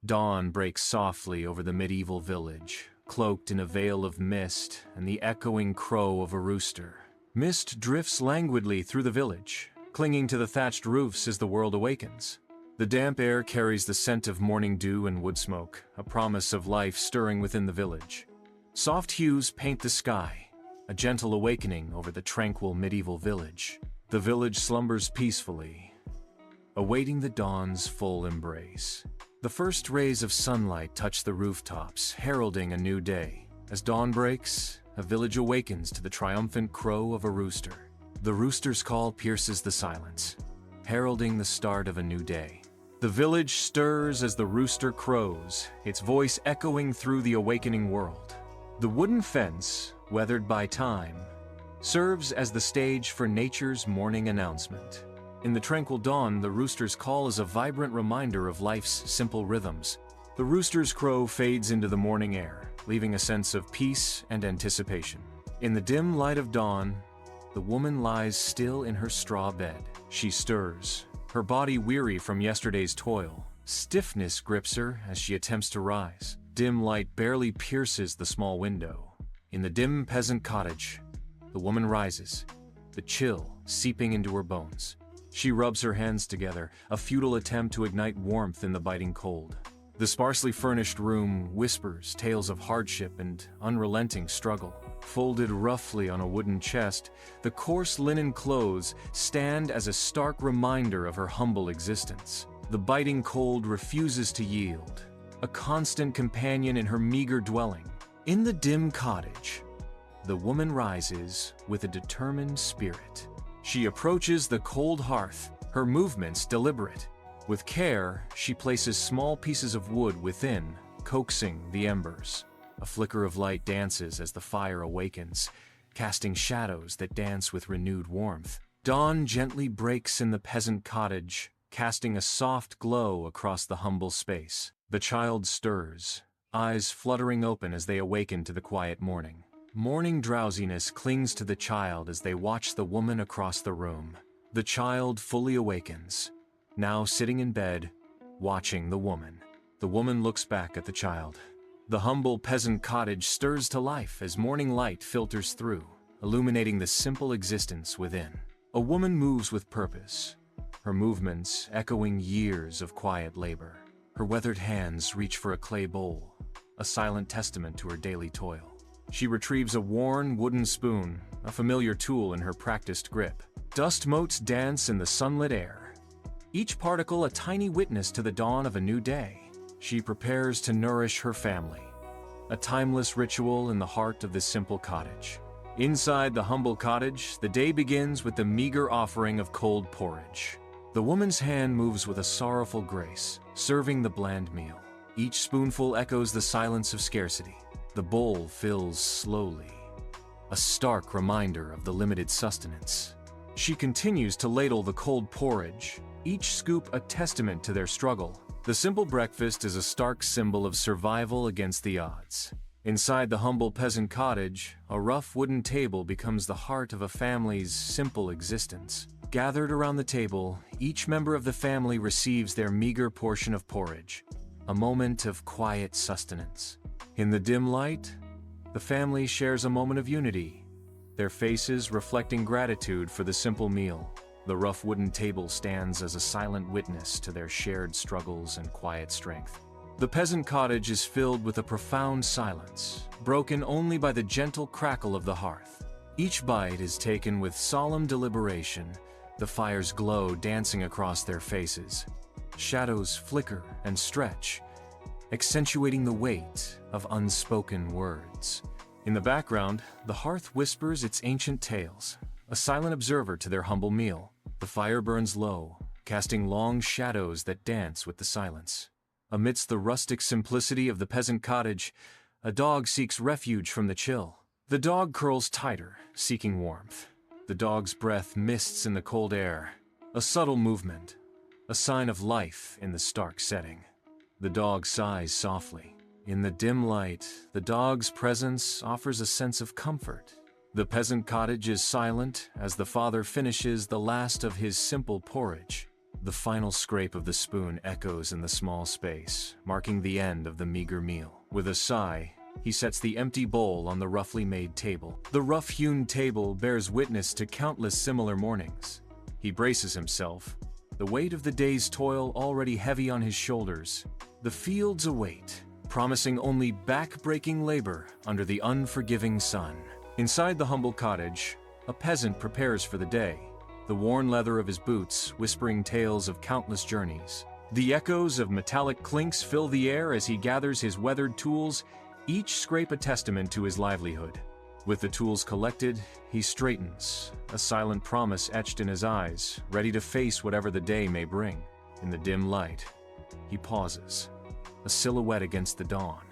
Dawn breaks softly over the medieval village, cloaked in a veil of mist and the echoing crow of a rooster. Mist drifts languidly through the village, clinging to the thatched roofs as the world awakens. The damp air carries the scent of morning dew and wood smoke, a promise of life stirring within the village. Soft hues paint the sky, a gentle awakening over the tranquil medieval village. The village slumbers peacefully, awaiting the dawn's full embrace. The first rays of sunlight touch the rooftops, heralding a new day. As dawn breaks, a village awakens to the triumphant crow of a rooster. The rooster's call pierces the silence, heralding the start of a new day. The village stirs as the rooster crows, its voice echoing through the awakening world. The wooden fence, weathered by time, serves as the stage for nature's morning announcement. In the tranquil dawn, the rooster's call is a vibrant reminder of life's simple rhythms. The rooster's crow fades into the morning air, leaving a sense of peace and anticipation. In the dim light of dawn, the woman lies still in her straw bed. She stirs, her body weary from yesterday's toil. Stiffness grips her as she attempts to rise. Dim light barely pierces the small window. In the dim peasant cottage, the woman rises, the chill seeping into her bones. She rubs her hands together, a futile attempt to ignite warmth in the biting cold. The sparsely furnished room whispers tales of hardship and unrelenting struggle. Folded roughly on a wooden chest, the coarse linen clothes stand as a stark reminder of her humble existence. The biting cold refuses to yield, a constant companion in her meager dwelling. In the dim cottage, the woman rises with a determined spirit. She approaches the cold hearth, her movements deliberate. With care, she places small pieces of wood within, coaxing the embers. A flicker of light dances as the fire awakens, casting shadows that dance with renewed warmth. Dawn gently breaks in the peasant cottage, casting a soft glow across the humble space. The child stirs, eyes fluttering open as they awaken to the quiet morning. Morning drowsiness clings to the child as they watch the woman across the room. The child fully awakens, now sitting in bed, watching the woman. The woman looks back at the child. The humble peasant cottage stirs to life as morning light filters through, illuminating the simple existence within. A woman moves with purpose, her movements echoing years of quiet labor. Her weathered hands reach for a clay bowl, a silent testament to her daily toil. She retrieves a worn wooden spoon, a familiar tool in her practiced grip. Dust motes dance in the sunlit air, each particle a tiny witness to the dawn of a new day. She prepares to nourish her family, a timeless ritual in the heart of this simple cottage. Inside the humble cottage, the day begins with the meager offering of cold porridge. The woman's hand moves with a sorrowful grace, serving the bland meal. Each spoonful echoes the silence of scarcity. The bowl fills slowly, a stark reminder of the limited sustenance. She continues to ladle the cold porridge, each scoop a testament to their struggle. The simple breakfast is a stark symbol of survival against the odds. Inside the humble peasant cottage, a rough wooden table becomes the heart of a family's simple existence. Gathered around the table, each member of the family receives their meager portion of porridge, a moment of quiet sustenance. In the dim light, the family shares a moment of unity, their faces reflecting gratitude for the simple meal. The rough wooden table stands as a silent witness to their shared struggles and quiet strength. The peasant cottage is filled with a profound silence, broken only by the gentle crackle of the hearth. Each bite is taken with solemn deliberation, the fire's glow dancing across their faces. Shadows flicker and stretch, accentuating the weight of unspoken words. In the background, the hearth whispers its ancient tales, a silent observer to their humble meal. The fire burns low, casting long shadows that dance with the silence. Amidst the rustic simplicity of the peasant cottage, a dog seeks refuge from the chill. The dog curls tighter, seeking warmth. The dog's breath mists in the cold air, a subtle movement, a sign of life in the stark setting. The dog sighs softly. In the dim light, the dog's presence offers a sense of comfort. The peasant cottage is silent as the father finishes the last of his simple porridge. The final scrape of the spoon echoes in the small space, marking the end of the meager meal. With a sigh, he sets the empty bowl on the roughly made table. The rough-hewn table bears witness to countless similar mornings. He braces himself, the weight of the day's toil already heavy on his shoulders. The fields await, promising only back-breaking labor under the unforgiving sun. Inside the humble cottage, a peasant prepares for the day, the worn leather of his boots whispering tales of countless journeys. The echoes of metallic clinks fill the air as he gathers his weathered tools, each scrape a testament to his livelihood. With the tools collected, he straightens, a silent promise etched in his eyes, ready to face whatever the day may bring. In the dim light, he pauses, a silhouette against the dawn,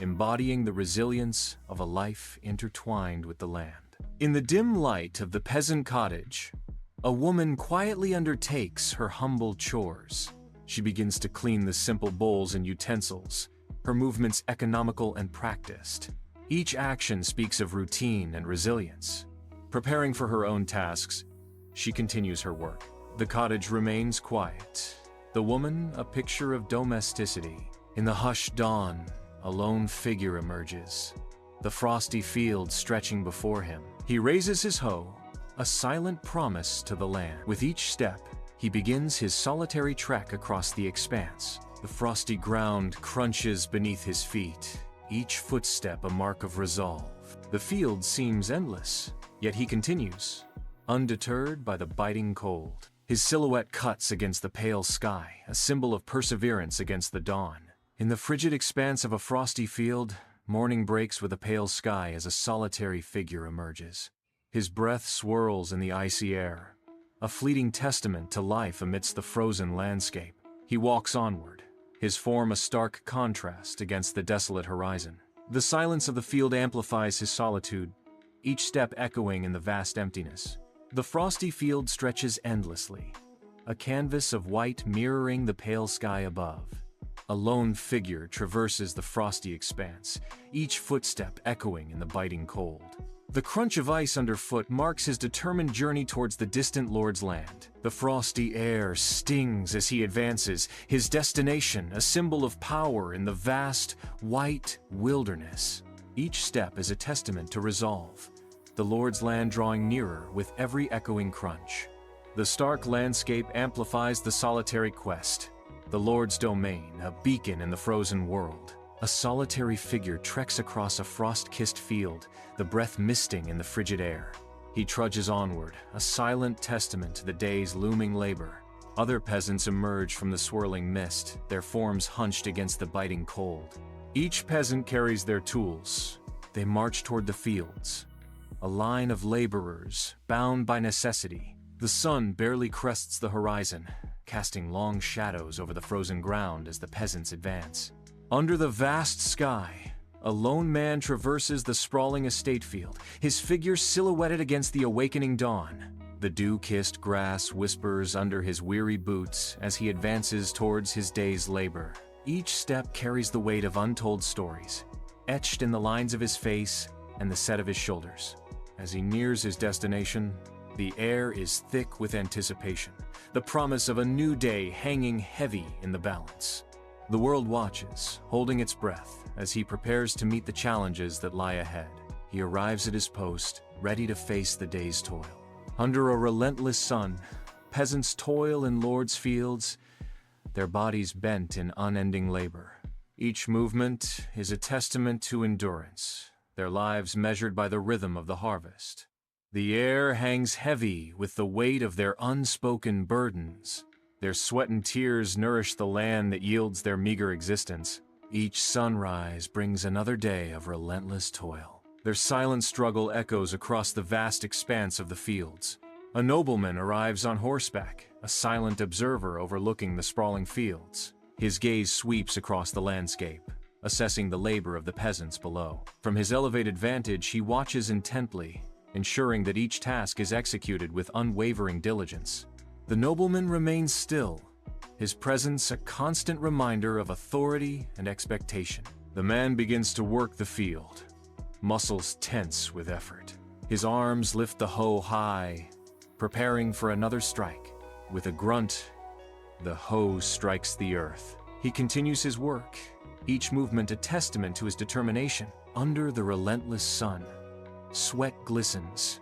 embodying the resilience of a life intertwined with the land. In the dim light of the peasant cottage, a woman quietly undertakes her humble chores. She begins to clean the simple bowls and utensils, her movements economical and practiced. Each action speaks of routine and resilience. Preparing for her own tasks, she continues her work. The cottage remains quiet, the woman a picture of domesticity. In the hushed dawn, a lone figure emerges, the frosty field stretching before him. He raises his hoe, a silent promise to the land. With each step, he begins his solitary trek across the expanse. The frosty ground crunches beneath his feet, each footstep a mark of resolve. The field seems endless, yet he continues, undeterred by the biting cold. His silhouette cuts against the pale sky, a symbol of perseverance against the dawn. In the frigid expanse of a frosty field, morning breaks with a pale sky as a solitary figure emerges. His breath swirls in the icy air, a fleeting testament to life amidst the frozen landscape. He walks onward, his form a stark contrast against the desolate horizon. The silence of the field amplifies his solitude, each step echoing in the vast emptiness. The frosty field stretches endlessly, a canvas of white mirroring the pale sky above. A lone figure traverses the frosty expanse, each footstep echoing in the biting cold. The crunch of ice underfoot marks his determined journey towards the distant Lord's land. The frosty air stings as he advances, his destination a symbol of power in the vast, white wilderness. Each step is a testament to resolve, the Lord's land drawing nearer with every echoing crunch. The stark landscape amplifies the solitary quest, the Lord's domain, a beacon in the frozen world. A solitary figure treks across a frost-kissed field, the breath misting in the frigid air. He trudges onward, a silent testament to the day's looming labor. Other peasants emerge from the swirling mist, their forms hunched against the biting cold. Each peasant carries their tools. They march toward the fields, a line of laborers, bound by necessity. The sun barely crests the horizon, casting long shadows over the frozen ground as the peasants advance. Under the vast sky, a lone man traverses the sprawling estate field, his figure silhouetted against the awakening dawn. The dew-kissed grass whispers under his weary boots as he advances towards his day's labor. Each step carries the weight of untold stories, etched in the lines of his face and the set of his shoulders. As he nears his destination, the air is thick with anticipation, the promise of a new day hanging heavy in the balance. The world watches, holding its breath, as he prepares to meet the challenges that lie ahead. He arrives at his post, ready to face the day's toil. Under a relentless sun, peasants toil in Lord's fields, their bodies bent in unending labor. Each movement is a testament to endurance, their lives measured by the rhythm of the harvest. The air hangs heavy with the weight of their unspoken burdens. Their sweat and tears nourish the land that yields their meager existence. Each sunrise brings another day of relentless toil. Their silent struggle echoes across the vast expanse of the fields. A nobleman arrives on horseback, a silent observer overlooking the sprawling fields. His gaze sweeps across the landscape, assessing the labor of the peasants below. From his elevated vantage, he watches intently, ensuring that each task is executed with unwavering diligence. The nobleman remains still, his presence a constant reminder of authority and expectation. The man begins to work the field, muscles tense with effort. His arms lift the hoe high, preparing for another strike. With a grunt, The hoe strikes the earth. He continues his work, each movement a testament to his determination. Under the relentless sun, sweat glistens,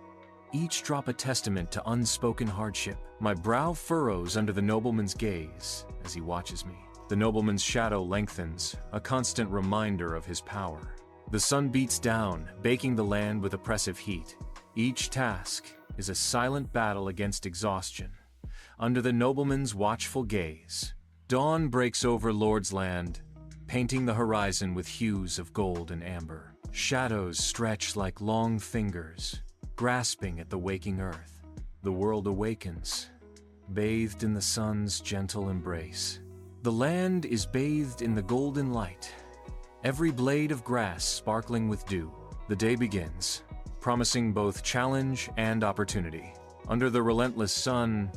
each drop a testament to unspoken hardship. My brow furrows under the nobleman's gaze as he watches me. The nobleman's shadow lengthens, a constant reminder of his power. The sun beats down, baking the land with oppressive heat. Each task is a silent battle against exhaustion. Under the nobleman's watchful gaze, dawn breaks over Lord's land, painting the horizon with hues of gold and amber. Shadows stretch like long fingers, grasping at the waking earth. The world awakens, bathed in the sun's gentle embrace. The land is bathed in the golden light, every blade of grass sparkling with dew. The day begins, promising both challenge and opportunity. Under the relentless sun,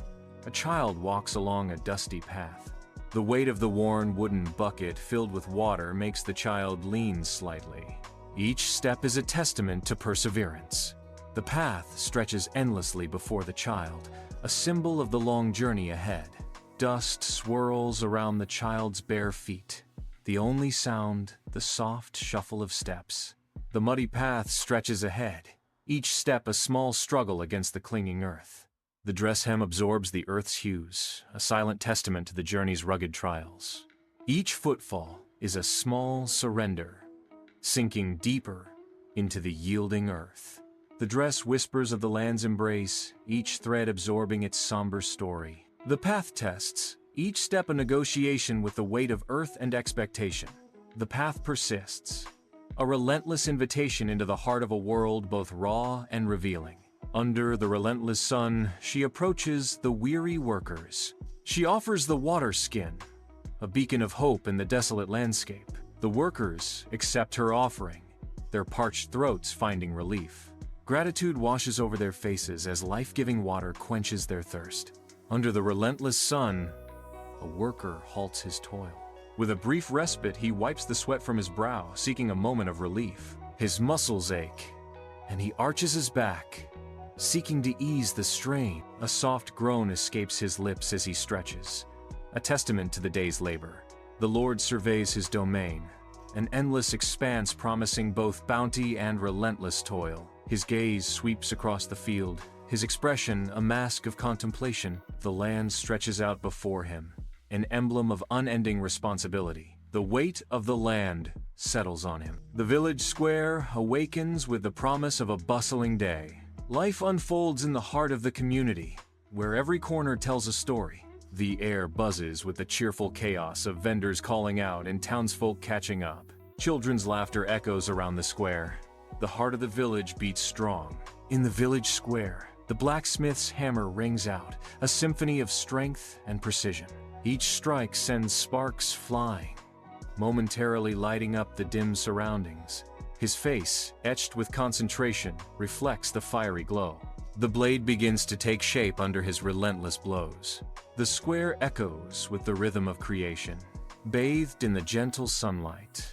a child walks along a dusty path. The weight of the worn wooden bucket filled with water makes the child lean slightly. Each step is a testament to perseverance. The path stretches endlessly before the child, a symbol of the long journey ahead. Dust swirls around the child's bare feet. The only sound, the soft shuffle of steps. The muddy path stretches ahead, each step a small struggle against the clinging earth. The dress hem absorbs the earth's hues, a silent testament to the journey's rugged trials. Each footfall is a small surrender, sinking deeper into the yielding earth. The dress whispers of the land's embrace, each thread absorbing its somber story. The path tests, each step a negotiation with the weight of earth and expectation. The path persists, a relentless invitation into the heart of a world both raw and revealing. Under the relentless sun, she approaches the weary workers. She offers the water skin, a beacon of hope in the desolate landscape. The workers accept her offering, their parched throats finding relief. Gratitude washes over their faces as life-giving water quenches their thirst. Under the relentless sun, a worker halts his toil. With a brief respite, he wipes the sweat from his brow, seeking a moment of relief. His muscles ache, and he arches his back, seeking to ease the strain. A soft groan escapes his lips as he stretches, a testament to the day's labor. The Lord surveys his domain, an endless expanse promising both bounty and relentless toil. His gaze sweeps across the field, his expression a mask of contemplation. The land stretches out before him, an emblem of unending responsibility. The weight of the land settles on him. The village square awakens with the promise of a bustling day. Life unfolds in the heart of the community, where every corner tells a story. The air buzzes with the cheerful chaos of vendors calling out and townsfolk catching up. Children's laughter echoes around the square. The heart of the village beats strong. In the village square, the blacksmith's hammer rings out, a symphony of strength and precision. Each strike sends sparks flying, momentarily lighting up the dim surroundings. His face, etched with concentration, reflects the fiery glow. The blade begins to take shape under his relentless blows. The square echoes with the rhythm of creation. Bathed in the gentle sunlight,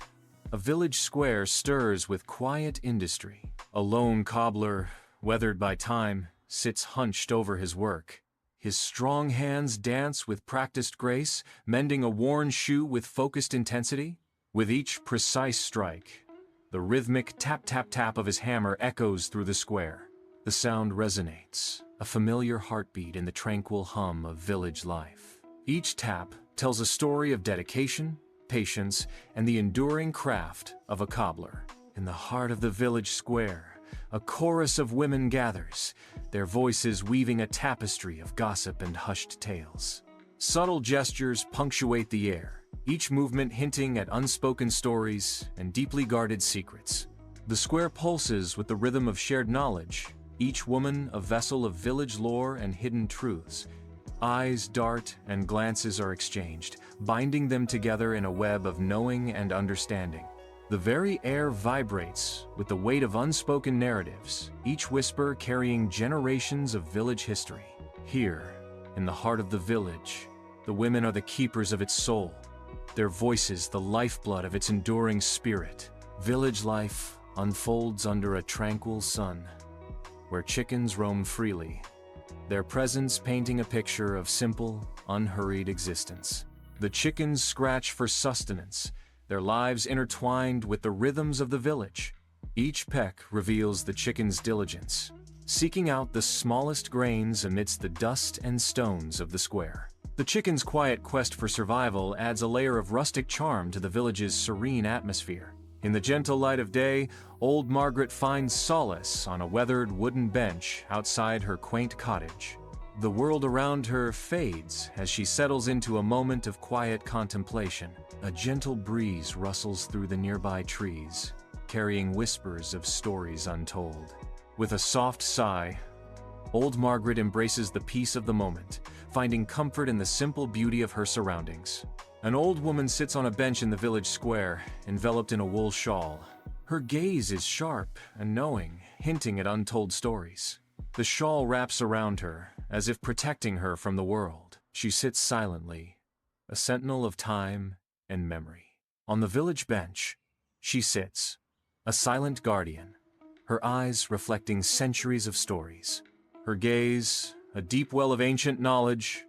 a village square stirs with quiet industry. A lone cobbler, weathered by time, sits hunched over his work. His strong hands dance with practiced grace, mending a worn shoe with focused intensity. With each precise strike, the rhythmic tap-tap-tap of his hammer echoes through the square. The sound resonates, a familiar heartbeat in the tranquil hum of village life. Each tap tells a story of dedication, patience, and the enduring craft of a cobbler. In the heart of the village square, a chorus of women gathers, their voices weaving a tapestry of gossip and hushed tales. Subtle gestures punctuate the air, each movement hinting at unspoken stories and deeply guarded secrets. The square pulses with the rhythm of shared knowledge, each woman a vessel of village lore and hidden truths. Eyes dart and glances are exchanged, binding them together in a web of knowing and understanding. The very air vibrates with the weight of unspoken narratives, each whisper carrying generations of village history. Here, in the heart of the village, the women are the keepers of its soul, their voices the lifeblood of its enduring spirit. Village life unfolds under a tranquil sun, where chickens roam freely, their presence painting a picture of simple, unhurried existence. The chickens scratch for sustenance, their lives intertwined with the rhythms of the village. Each peck reveals the chicken's diligence, seeking out the smallest grains amidst the dust and stones of the square. The chicken's quiet quest for survival adds a layer of rustic charm to the village's serene atmosphere. In the gentle light of day, old Margaret finds solace on a weathered wooden bench outside her quaint cottage. The world around her fades as she settles into a moment of quiet contemplation. A gentle breeze rustles through the nearby trees, carrying whispers of stories untold. With a soft sigh, old Margaret embraces the peace of the moment, finding comfort in the simple beauty of her surroundings. An old woman sits on a bench in the village square, enveloped in a wool shawl. Her gaze is sharp and knowing, hinting at untold stories. The shawl wraps around her, as if protecting her from the world. She sits silently, a sentinel of time and memory. On the village bench, she sits, a silent guardian, her eyes reflecting centuries of stories. Her gaze, a deep well of ancient knowledge,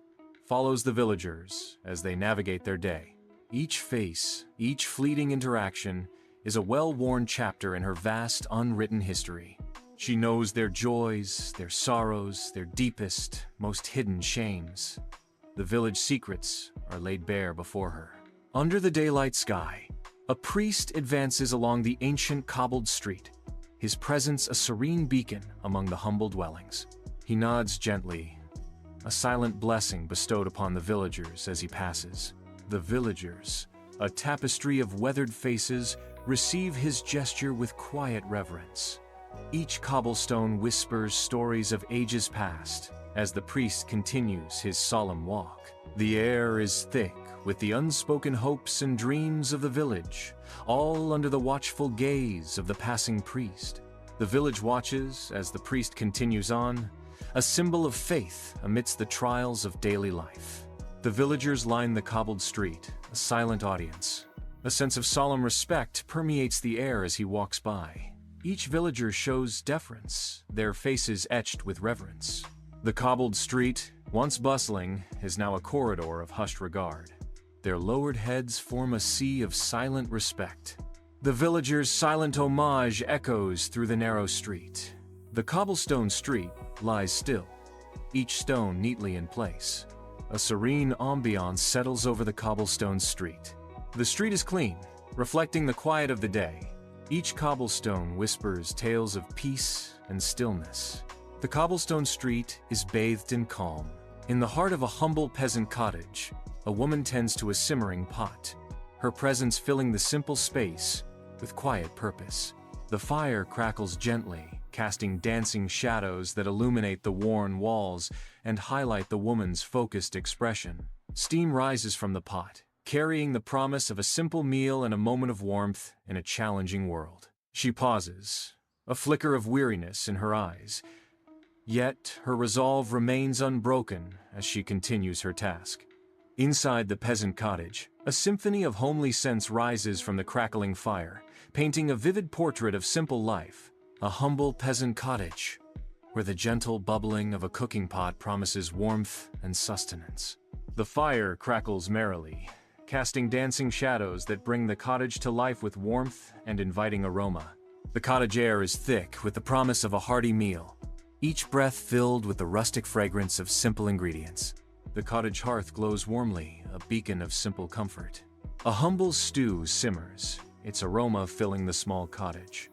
follows the villagers as they navigate their day. Each face, each fleeting interaction, is a well-worn chapter in her vast, unwritten history. She knows their joys, their sorrows, their deepest, most hidden shames. The village secrets are laid bare before her. Under the daylight sky, a priest advances along the ancient cobbled street, his presence a serene beacon among the humble dwellings. He nods gently, a silent blessing bestowed upon the villagers as he passes. The villagers, a tapestry of weathered faces, receive his gesture with quiet reverence. Each cobblestone whispers stories of ages past as the priest continues his solemn walk. The air is thick with the unspoken hopes and dreams of the village, all under the watchful gaze of the passing priest. The village watches as the priest continues on, a symbol of faith amidst the trials of daily life. The villagers line the cobbled street, a silent audience. A sense of solemn respect permeates the air as he walks by. Each villager shows deference, their faces etched with reverence. The cobbled street, once bustling, is now a corridor of hushed regard. Their lowered heads form a sea of silent respect. The villagers' silent homage echoes through the narrow street. The cobblestone street lies still, each stone neatly in place. A serene ambiance settles over the cobblestone street. The street is clean, reflecting the quiet of the day. Each cobblestone whispers tales of peace and stillness. The cobblestone street is bathed in calm. In the heart of a humble peasant cottage, a woman tends to a simmering pot, her presence filling the simple space with quiet purpose. The fire crackles gently, casting dancing shadows that illuminate the worn walls and highlight the woman's focused expression. Steam rises from the pot, carrying the promise of a simple meal and a moment of warmth in a challenging world. She pauses, a flicker of weariness in her eyes, yet her resolve remains unbroken as she continues her task. Inside the peasant cottage, a symphony of homely scents rises from the crackling fire, painting a vivid portrait of simple life. A humble peasant cottage, where the gentle bubbling of a cooking pot promises warmth and sustenance. The fire crackles merrily, casting dancing shadows that bring the cottage to life with warmth and inviting aroma. The cottage air is thick with the promise of a hearty meal, each breath filled with the rustic fragrance of simple ingredients. The cottage hearth glows warmly, a beacon of simple comfort. A humble stew simmers, its aroma filling the small cottage.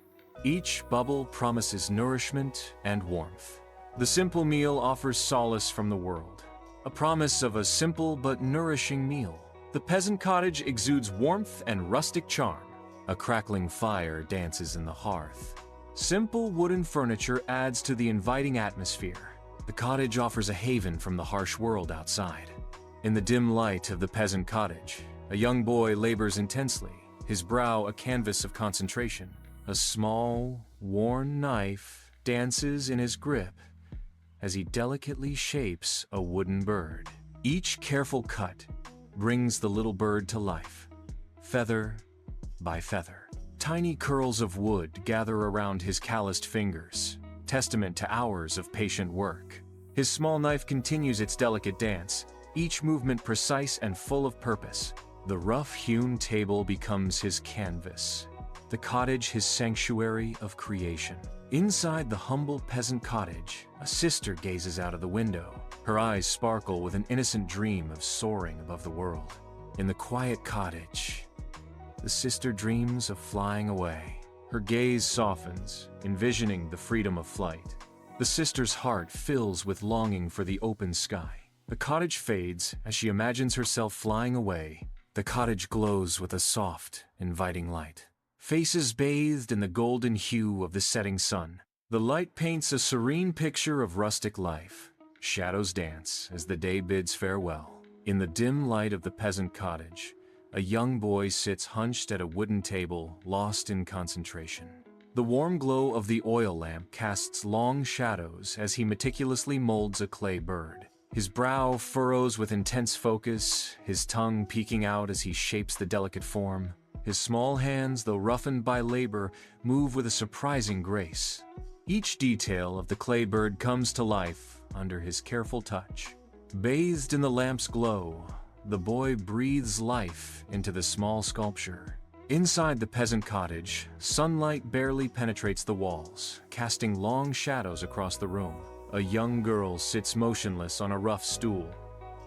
Each bubble promises nourishment and warmth. The simple meal offers solace from the world, a promise of a simple but nourishing meal. The peasant cottage exudes warmth and rustic charm. A crackling fire dances in the hearth. Simple wooden furniture adds to the inviting atmosphere. The cottage offers a haven from the harsh world outside. In the dim light of the peasant cottage, a young boy labors intensely, his brow a canvas of concentration. A small, worn knife dances in his grip as he delicately shapes a wooden bird. Each careful cut brings the little bird to life, feather by feather. Tiny curls of wood gather around his calloused fingers, testament to hours of patient work. His small knife continues its delicate dance, each movement precise and full of purpose. The rough-hewn table becomes his canvas, the cottage his sanctuary of creation. Inside the humble peasant cottage, a sister gazes out of the window. Her eyes sparkle with an innocent dream of soaring above the world. In the quiet cottage, the sister dreams of flying away. Her gaze softens, envisioning the freedom of flight. The sister's heart fills with longing for the open sky. The cottage fades as she imagines herself flying away. The cottage glows with a soft, inviting light. Faces bathed in the golden hue of the setting sun. The light paints a serene picture of rustic life. Shadows dance as the day bids farewell. In the dim light of the peasant cottage, a young boy sits hunched at a wooden table, lost in concentration. The warm glow of the oil lamp casts long shadows as he meticulously molds a clay bird. His brow furrows with intense focus, his tongue peeking out as he shapes the delicate form. His small hands, though roughened by labor, move with a surprising grace. Each detail of the clay bird comes to life under his careful touch. Bathed in the lamp's glow, the boy breathes life into the small sculpture. Inside the peasant cottage, sunlight barely penetrates the walls, casting long shadows across the room. A young girl sits motionless on a rough stool,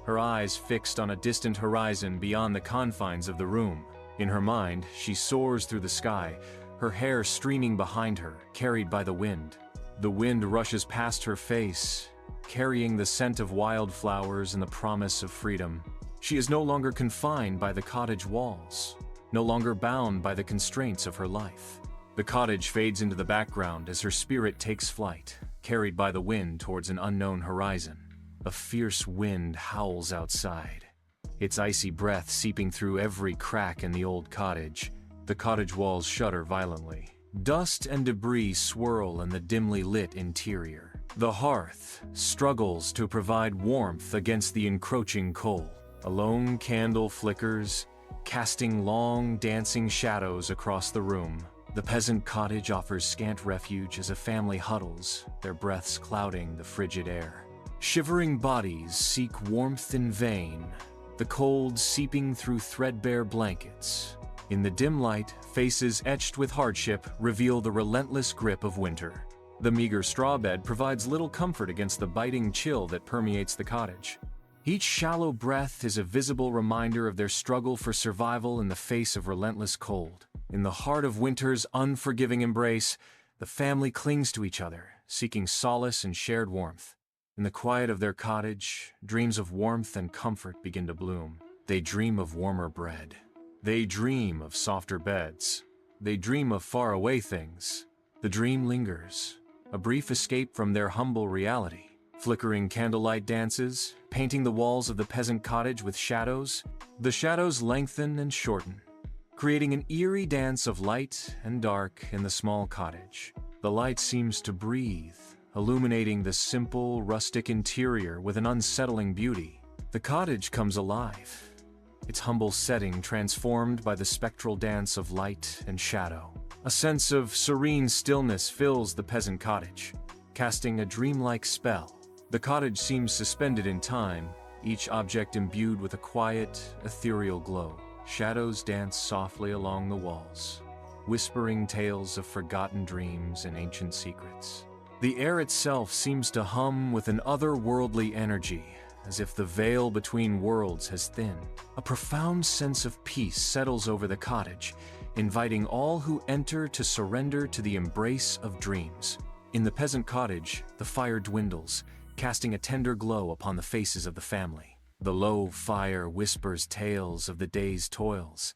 her eyes fixed on a distant horizon beyond the confines of the room. In her mind, she soars through the sky, her hair streaming behind her, carried by the wind. The wind rushes past her face, carrying the scent of wildflowers and the promise of freedom. She is no longer confined by the cottage walls, no longer bound by the constraints of her life. The cottage fades into the background as her spirit takes flight, carried by the wind towards an unknown horizon. A fierce wind howls outside, its icy breath seeping through every crack in the old cottage. The cottage walls shudder violently. Dust and debris swirl in the dimly lit interior. The hearth struggles to provide warmth against the encroaching cold. A lone candle flickers, casting long, dancing shadows across the room. The peasant cottage offers scant refuge as a family huddles, their breaths clouding the frigid air. Shivering bodies seek warmth in vain, the cold seeping through threadbare blankets. In the dim light, faces etched with hardship reveal the relentless grip of winter. The meager straw bed provides little comfort against the biting chill that permeates the cottage. Each shallow breath is a visible reminder of their struggle for survival in the face of relentless cold. In the heart of winter's unforgiving embrace, the family clings to each other, seeking solace and shared warmth. In the quiet of their cottage, dreams of warmth and comfort begin to bloom. They dream of warmer bread. They dream of softer beds. They dream of faraway things. The dream lingers, a brief escape from their humble reality. Flickering candlelight dances, painting the walls of the peasant cottage with shadows. The shadows lengthen and shorten, creating an eerie dance of light and dark in the small cottage. The light seems to breathe, illuminating the simple, rustic interior with an unsettling beauty. The cottage comes alive, its humble setting transformed by the spectral dance of light and shadow. A sense of serene stillness fills the peasant cottage, casting a dreamlike spell. The cottage seems suspended in time, each object imbued with a quiet, ethereal glow. Shadows dance softly along the walls, whispering tales of forgotten dreams and ancient secrets. The air itself seems to hum with an otherworldly energy, as if the veil between worlds has thinned. A profound sense of peace settles over the cottage, inviting all who enter to surrender to the embrace of dreams. In the peasant cottage, the fire dwindles, casting a tender glow upon the faces of the family. The low fire whispers tales of the day's toils,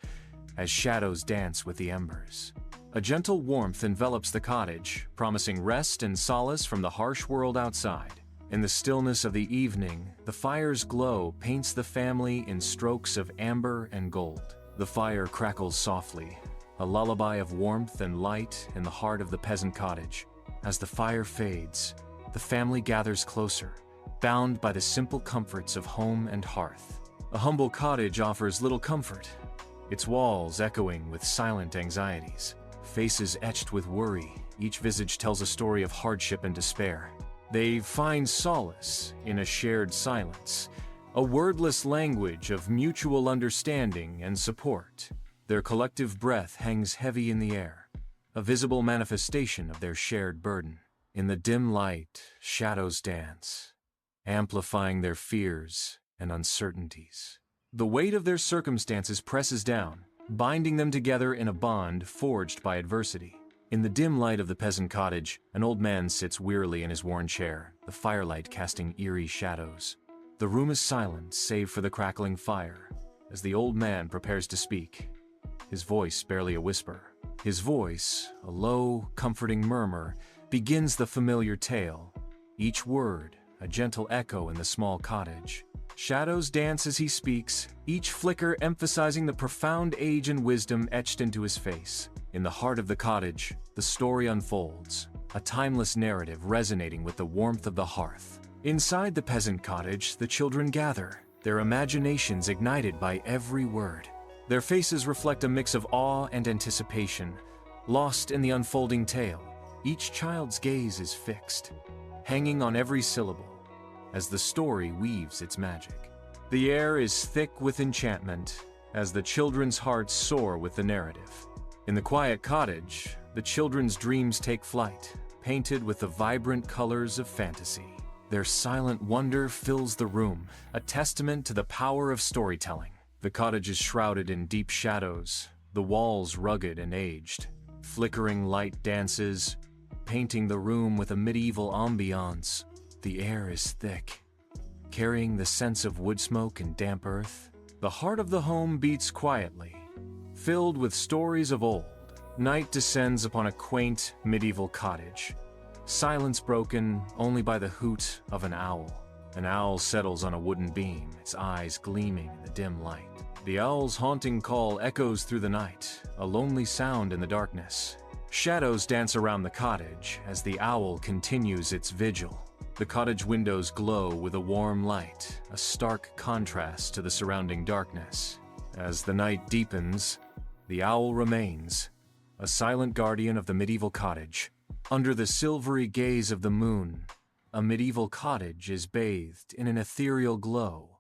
as shadows dance with the embers. A gentle warmth envelops the cottage, promising rest and solace from the harsh world outside. In the stillness of the evening, the fire's glow paints the family in strokes of amber and gold. The fire crackles softly, a lullaby of warmth and light in the heart of the peasant cottage. As the fire fades, the family gathers closer, bound by the simple comforts of home and hearth. A humble cottage offers little comfort, its walls echoing with silent anxieties. Faces etched with worry, each visage tells a story of hardship and despair. They find solace in a shared silence, a wordless language of mutual understanding and support. Their collective breath hangs heavy in the air, a visible manifestation of their shared burden. In the dim light, shadows dance, amplifying their fears and uncertainties. The weight of their circumstances presses down, binding them together in a bond forged by adversity. In the dim light of the peasant cottage, an old man sits wearily in his worn chair, the firelight casting eerie shadows. The room is silent, save for the crackling fire, as the old man prepares to speak. His voice barely a whisper. His voice, a low, comforting murmur, begins the familiar tale, each word a gentle echo in the small cottage. Shadows dance as he speaks, each flicker emphasizing the profound age and wisdom etched into his face. In the heart of the cottage, the story unfolds, a timeless narrative resonating with the warmth of the hearth. Inside the peasant cottage, the children gather, their imaginations ignited by every word. Their faces reflect a mix of awe and anticipation, lost in the unfolding tale. Each child's gaze is fixed, hanging on every syllable, as the story weaves its magic. The air is thick with enchantment, as the children's hearts soar with the narrative. In the quiet cottage, the children's dreams take flight, painted with the vibrant colors of fantasy. Their silent wonder fills the room, a testament to the power of storytelling. The cottage is shrouded in deep shadows, the walls rugged and aged. Flickering light dances, painting the room with a medieval ambiance. The air is thick, carrying the sense of wood smoke and damp earth. The heart of the home beats quietly, filled with stories of old. Night descends upon a quaint medieval cottage, silence broken only by the hoot of an owl. An owl settles on a wooden beam, its eyes gleaming in the dim light. The owl's haunting call echoes through the night, a lonely sound in the darkness. Shadows dance around the cottage as the owl continues its vigil. The cottage windows glow with a warm light, a stark contrast to the surrounding darkness. As the night deepens, the owl remains, a silent guardian of the medieval cottage. Under the silvery gaze of the moon, a medieval cottage is bathed in an ethereal glow,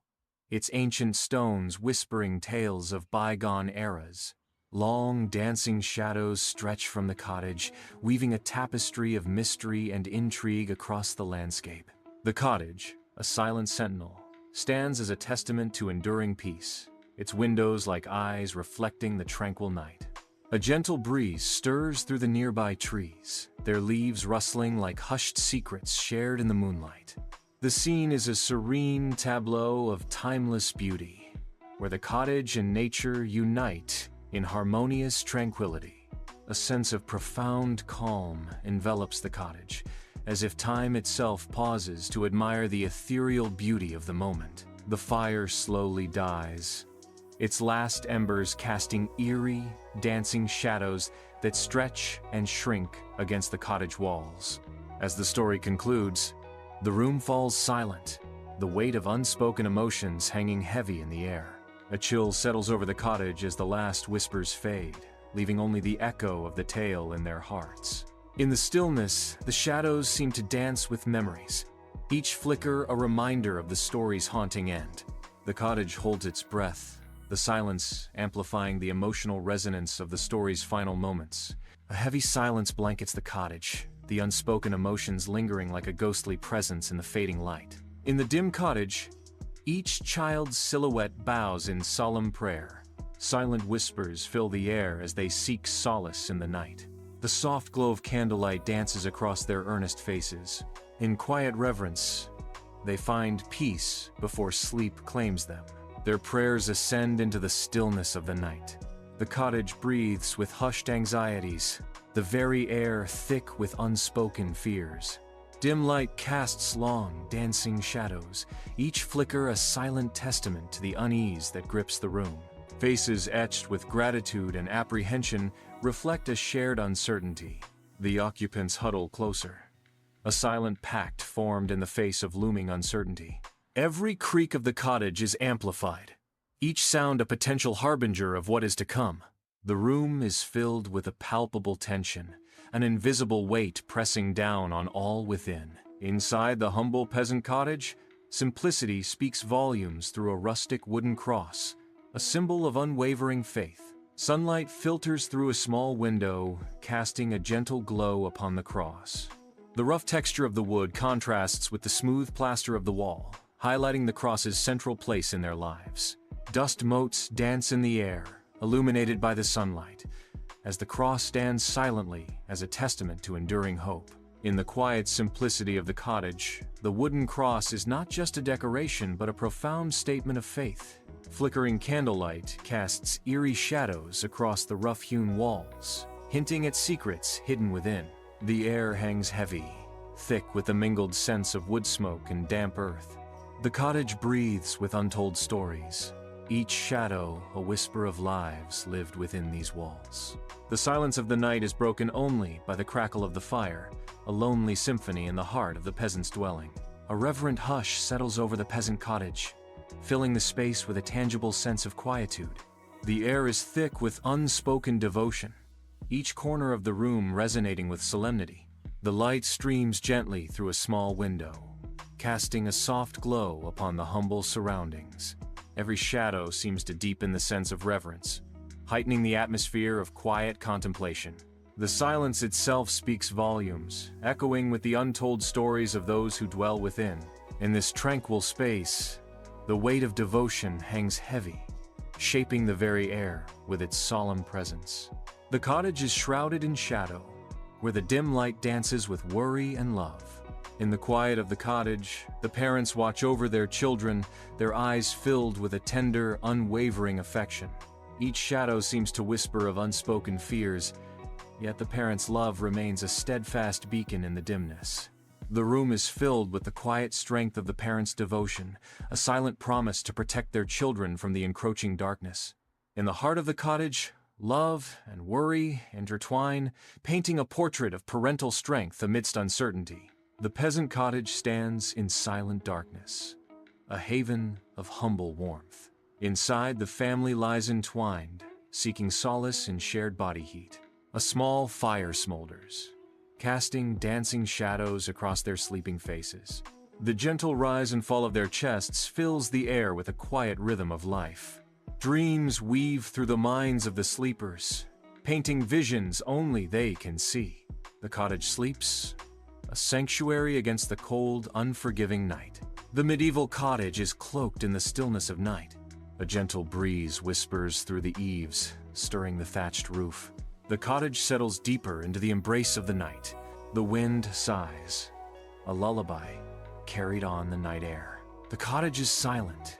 its ancient stones whispering tales of bygone eras. Long, dancing shadows stretch from the cottage, weaving a tapestry of mystery and intrigue across the landscape. The cottage, a silent sentinel, stands as a testament to enduring peace, its windows like eyes reflecting the tranquil night. A gentle breeze stirs through the nearby trees, their leaves rustling like hushed secrets shared in the moonlight. The scene is a serene tableau of timeless beauty, where the cottage and nature unite in harmonious tranquility. A sense of profound calm envelops the cottage, as if time itself pauses to admire the ethereal beauty of the moment. The fire slowly dies, its last embers casting eerie, dancing shadows that stretch and shrink against the cottage walls. As the story concludes, the room falls silent, the weight of unspoken emotions hanging heavy in the air. A chill settles over the cottage as the last whispers fade, leaving only the echo of the tale in their hearts. In the stillness, the shadows seem to dance with memories, each flicker a reminder of the story's haunting end. The cottage holds its breath, the silence amplifying the emotional resonance of the story's final moments. A heavy silence blankets the cottage, the unspoken emotions lingering like a ghostly presence in the fading light. In the dim cottage, each child's silhouette bows in solemn prayer. Silent whispers fill the air as they seek solace in the night. The soft glow of candlelight dances across their earnest faces. In quiet reverence, they find peace before sleep claims them. Their prayers ascend into the stillness of the night. The cottage breathes with hushed anxieties, the very air thick with unspoken fears. Dim light casts long, dancing shadows, each flicker a silent testament to the unease that grips the room. Faces etched with gratitude and apprehension reflect a shared uncertainty. The occupants huddle closer, a silent pact formed in the face of looming uncertainty. Every creak of the cottage is amplified, each sound a potential harbinger of what is to come. The room is filled with a palpable tension, an invisible weight pressing down on all within. Inside the humble peasant cottage, simplicity speaks volumes through a rustic wooden cross, a symbol of unwavering faith. Sunlight filters through a small window, casting a gentle glow upon the cross. The rough texture of the wood contrasts with the smooth plaster of the wall, highlighting the cross's central place in their lives. Dust motes dance in the air, illuminated by the sunlight, as the cross stands silently as a testament to enduring hope. In the quiet simplicity of the cottage, the wooden cross is not just a decoration but a profound statement of faith. Flickering candlelight casts eerie shadows across the rough-hewn walls, hinting at secrets hidden within. The air hangs heavy, thick with the mingled scents of wood smoke and damp earth. The cottage breathes with untold stories, each shadow a whisper of lives lived within these walls. The silence of the night is broken only by the crackle of the fire, a lonely symphony in the heart of the peasant's dwelling. A reverent hush settles over the peasant cottage, filling the space with a tangible sense of quietude. The air is thick with unspoken devotion, each corner of the room resonating with solemnity. The light streams gently through a small window, casting a soft glow upon the humble surroundings. Every shadow seems to deepen the sense of reverence, heightening the atmosphere of quiet contemplation. The silence itself speaks volumes, echoing with the untold stories of those who dwell within. In this tranquil space, the weight of devotion hangs heavy, shaping the very air with its solemn presence. The cottage is shrouded in shadow, where the dim light dances with worry and love. In the quiet of the cottage, the parents watch over their children, their eyes filled with a tender, unwavering affection. Each shadow seems to whisper of unspoken fears, yet the parents' love remains a steadfast beacon in the dimness. The room is filled with the quiet strength of the parents' devotion, a silent promise to protect their children from the encroaching darkness. In the heart of the cottage, love and worry intertwine, painting a portrait of parental strength amidst uncertainty. The peasant cottage stands in silent darkness, a haven of humble warmth. Inside, the family lies entwined, seeking solace in shared body heat. A small fire smolders, casting dancing shadows across their sleeping faces. The gentle rise and fall of their chests fills the air with a quiet rhythm of life. Dreams weave through the minds of the sleepers, painting visions only they can see. The cottage sleeps, a sanctuary against the cold, unforgiving night. The medieval cottage is cloaked in the stillness of night. A gentle breeze whispers through the eaves, stirring the thatched roof. The cottage settles deeper into the embrace of the night. The wind sighs, a lullaby carried on the night air. The cottage is silent,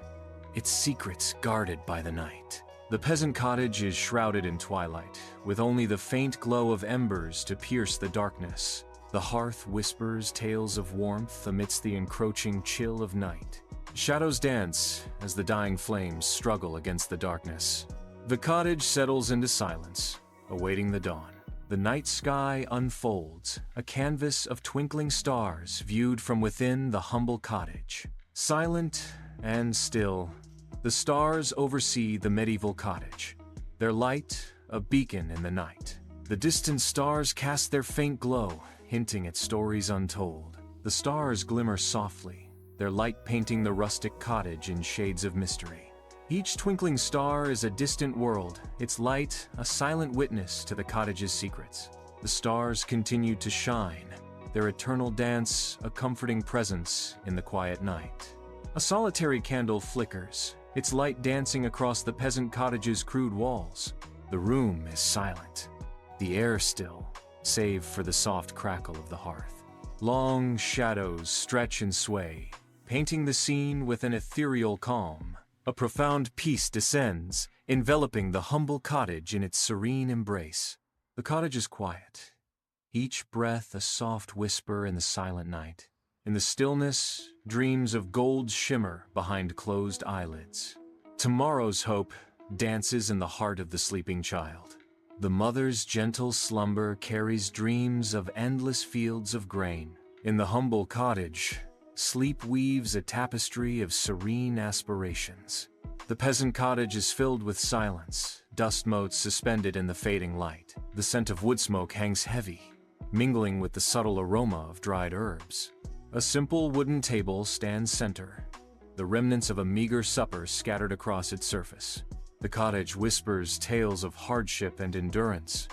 its secrets guarded by the night. The peasant cottage is shrouded in twilight, with only the faint glow of embers to pierce the darkness. The hearth whispers tales of warmth amidst the encroaching chill of night. Shadows dance as the dying flames struggle against the darkness. The cottage settles into silence, awaiting the dawn. The night sky unfolds, a canvas of twinkling stars viewed from within the humble cottage. Silent and still, the stars oversee the medieval cottage, their light a beacon in the night. The distant stars cast their faint glow, hinting at stories untold. The stars glimmer softly, their light painting the rustic cottage in shades of mystery. Each twinkling star is a distant world, its light a silent witness to the cottage's secrets. The stars continue to shine, their eternal dance a comforting presence in the quiet night. A solitary candle flickers, its light dancing across the peasant cottage's crude walls. The room is silent, the air still, save for the soft crackle of the hearth. Long shadows stretch and sway, painting the scene with an ethereal calm. A profound peace descends, enveloping the humble cottage in its serene embrace. The cottage is quiet, each breath a soft whisper in the silent night. In the stillness, dreams of gold shimmer behind closed eyelids. Tomorrow's hope dances in the heart of the sleeping child. The mother's gentle slumber carries dreams of endless fields of grain. In the humble cottage, sleep weaves a tapestry of serene aspirations. The peasant cottage is filled with silence, dust motes suspended in the fading light. The scent of wood smoke hangs heavy, mingling with the subtle aroma of dried herbs. A simple wooden table stands center, the remnants of a meager supper scattered across its surface. The cottage whispers tales of hardship and endurance,